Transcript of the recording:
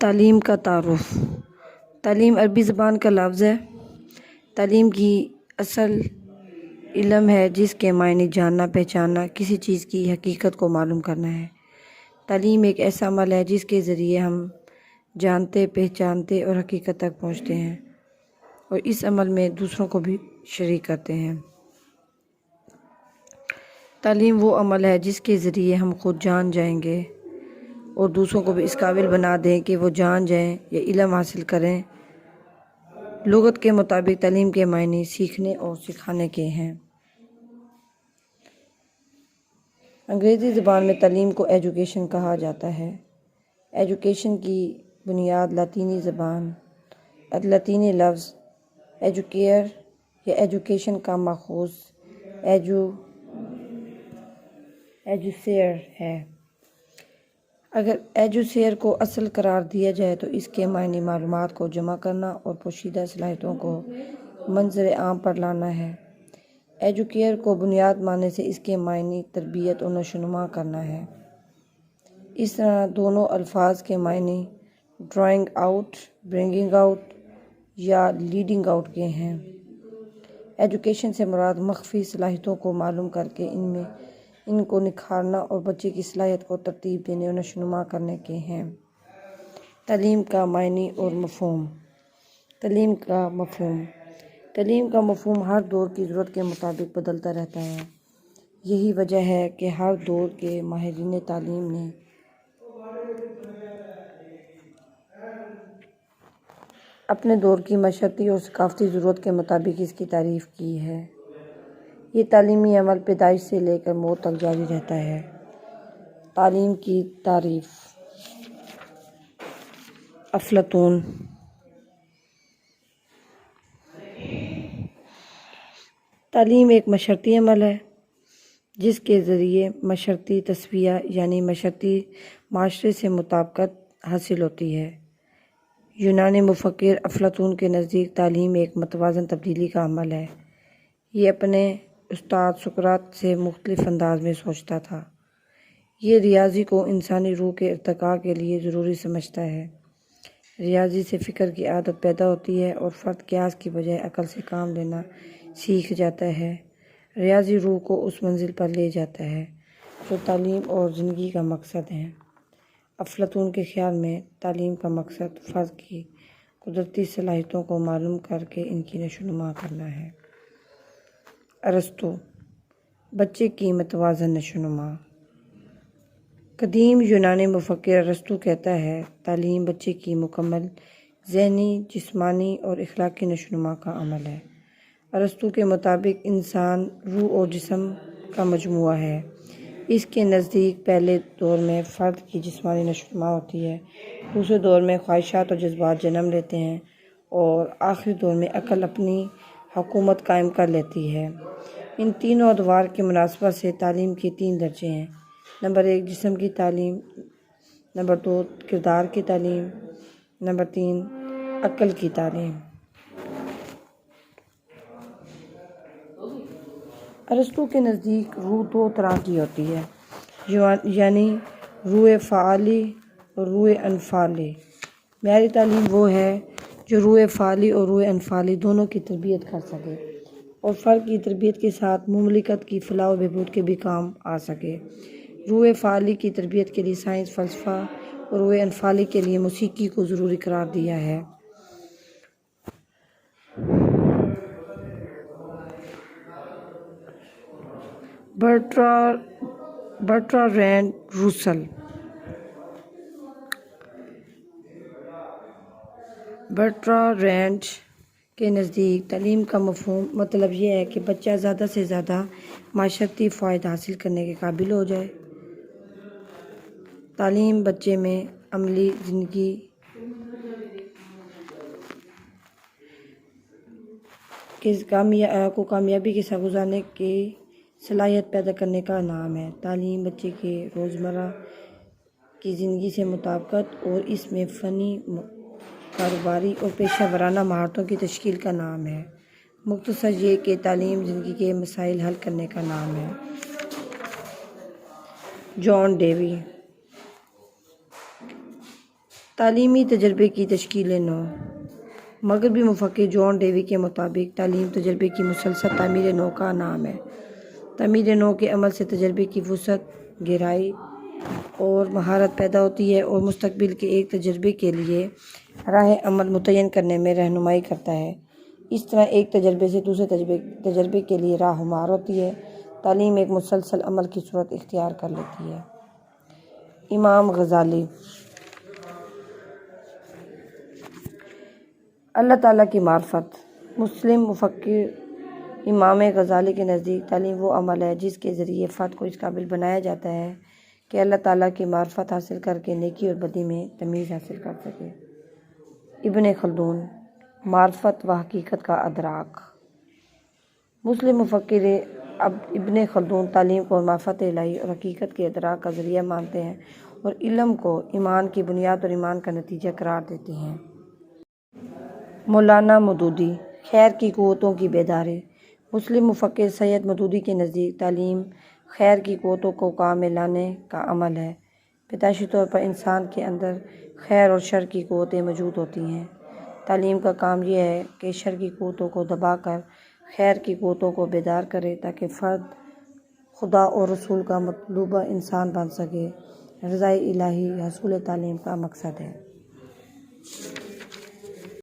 تعلیم کا تعارف۔ تعلیم عربی زبان کا لفظ ہے۔ تعلیم کی اصل علم ہے جس کے معنی جاننا، پہچاننا، کسی چیز کی حقیقت کو معلوم کرنا ہے۔ تعلیم ایک ایسا عمل ہے جس کے ذریعے ہم جانتے، پہچانتے اور حقیقت تک پہنچتے ہیں اور اس عمل میں دوسروں کو بھی شریک کرتے ہیں۔ تعلیم وہ عمل ہے جس کے ذریعے ہم خود جان جائیں گے اور دوسروں کو بھی اس قابل بنا دیں کہ وہ جان جائیں یا علم حاصل کریں۔ لغت کے مطابق تعلیم کے معنی سیکھنے اور سکھانے کے ہیں۔ انگریزی زبان میں تعلیم کو ایجوکیشن کہا جاتا ہے۔ ایجوکیشن کی بنیاد لاطینی لفظ ایجوکیئر یا ایجوکیشن کا ماخوذ ایجوسیئر ہے۔ اگر ایجوسیئر کو اصل قرار دیا جائے تو اس کے معنی معلومات کو جمع کرنا اور پوشیدہ صلاحیتوں کو منظر عام پر لانا ہے۔ ایجوکیئر کو بنیاد ماننے سے اس کے معنی تربیت اور نشوونما کرنا ہے۔ اس طرح دونوں الفاظ کے معنی ڈرائنگ آؤٹ، برنگنگ آؤٹ یا لیڈنگ آؤٹ کے ہیں۔ ایجوکیشن سے مراد مخفی صلاحیتوں کو معلوم کر کے ان کو نکھارنا اور بچے کی صلاحیت کو ترتیب دینے اور نشوونما کرنے کے ہیں۔ تعلیم کا معنی اور مفہوم۔ تعلیم کا مفہوم ہر دور کی ضرورت کے مطابق بدلتا رہتا ہے۔ یہی وجہ ہے کہ ہر دور کے ماہرین تعلیم نے اپنے دور کی معاشرتی اور ثقافتی ضرورت کے مطابق اس کی تعریف کی ہے۔ یہ تعلیمی عمل پیدائش سے لے کر موت تک جاری رہتا ہے۔ تعلیم کی تعریف۔ افلاطون۔ تعلیم ایک معاشرتی عمل ہے جس کے ذریعے معاشرتی تسویہ یعنی معاشرتی معاشرے سے مطابقت حاصل ہوتی ہے۔ یونانی مفکر افلاطون کے نزدیک تعلیم ایک متوازن تبدیلی کا عمل ہے۔ یہ اپنے استاد سقراط سے مختلف انداز میں سوچتا تھا۔ یہ ریاضی کو انسانی روح کے ارتقاء کے لیے ضروری سمجھتا ہے۔ ریاضی سے فکر کی عادت پیدا ہوتی ہے اور فرد قیاس کی بجائے عقل سے کام لینا سیکھ جاتا ہے۔ ریاضی روح کو اس منزل پر لے جاتا ہے جو تعلیم اور زندگی کا مقصد ہے۔ افلاطون کے خیال میں تعلیم کا مقصد فرد کی قدرتی صلاحیتوں کو معلوم کر کے ان کی نشوونما کرنا ہے۔ ارسطو۔ بچے کی متوازن نشوونما۔ قدیم یونانی مفکر ارسطو کہتا ہے تعلیم بچے کی مکمل ذہنی، جسمانی اور اخلاقی نشوونما کا عمل ہے۔ ارسطو کے مطابق انسان روح اور جسم کا مجموعہ ہے۔ اس کے نزدیک پہلے دور میں فرد کی جسمانی نشوونما ہوتی ہے، دوسرے دور میں خواہشات اور جذبات جنم لیتے ہیں اور آخری دور میں عقل اپنی حکومت قائم کر لیتی ہے۔ ان تینوں ادوار کی مناسبت سے تعلیم کے 3 درجے ہیں۔ نمبر 1 جسم کی تعلیم، نمبر 2 کردار کی تعلیم، نمبر 3 عقل کی تعلیم۔ ارسطو کے نزدیک روح 2 طرح کی ہوتی ہے، یعنی روح فعالی اور روح انفعالی۔ معیاری تعلیم وہ ہے جو روح فعالی اور روح انفعالی دونوں کی تربیت کر سکے اور فرد کی تربیت کے ساتھ مملکت کی فلاح و بہبود کے بھی کام آ سکے۔ روح فعالی کی تربیت کے لیے سائنس، فلسفہ اور روح انفعالی کے لیے موسیقی کو ضروری قرار دیا ہے۔ برٹراڈ رسل۔ برٹراڈ کے نزدیک تعلیم کا مطلب یہ ہے کہ بچہ زیادہ سے زیادہ معاشرتی فوائد حاصل کرنے کے قابل ہو جائے۔ تعلیم بچے میں عملی زندگی کو کامیابی کے ساتھ گزارنے کی صلاحیت پیدا کرنے کا نام ہے۔ تعلیم بچے کے روزمرہ کی زندگی سے مطابقت اور اس میں فنی، کاروباری اور پیشہ ورانہ مہارتوں کی تشکیل کا نام ہے۔ مختصر یہ کہ تعلیم زندگی کے مسائل حل کرنے کا نام ہے۔ جان ڈیوی۔ تعلیمی تجربے کی تشکیل نو۔ مغربی مفکر جان ڈیوی کے مطابق تعلیم تجربے کی مسلسل تعمیر نو کا نام ہے۔ تعمیر نو کے عمل سے تجربے کی وسعت، گہرائی اور مہارت پیدا ہوتی ہے اور مستقبل کے ایک تجربے کے لیے راہ عمل متعین کرنے میں رہنمائی کرتا ہے۔ اس طرح ایک تجربے سے دوسرے تجربے کے لیے راہ ہموار ہوتی ہے۔ تعلیم ایک مسلسل عمل کی صورت اختیار کر لیتی ہے۔ امام غزالی۔ اللہ تعالیٰ کی معرفت۔ مسلم مفکر امام غزالی کے نزدیک تعلیم وہ عمل ہے جس کے ذریعے فرد کو اس قابل بنایا جاتا ہے کہ اللہ تعالیٰ کی معرفت حاصل کر کے نیکی اور بدی میں تمیز حاصل کر سکے۔ ابن خلدون۔ معرفت و حقیقت کا ادراک۔ مسلم مفکر ابن خلدون تعلیم کو معرفت الہی اور حقیقت کے ادراک کا ذریعہ مانتے ہیں اور علم کو ایمان کی بنیاد اور ایمان کا نتیجہ قرار دیتے ہیں۔ مولانا مودودی۔ خیر کی قوتوں کی بیداری۔ مسلم مفکر سید مودودی کے نزدیک تعلیم خیر کی قوتوں کو کام میں لانے کا عمل ہے۔ پیدائشی طور پر انسان کے اندر خیر اور شر کی قوتیں موجود ہوتی ہیں۔ تعلیم کا کام یہ ہے کہ شر کی قوتوں کو دبا کر خیر کی قوتوں کو بیدار کرے تاکہ فرد خدا اور رسول کا مطلوبہ انسان بن سکے۔ رضائے الہی حصول تعلیم کا مقصد ہے۔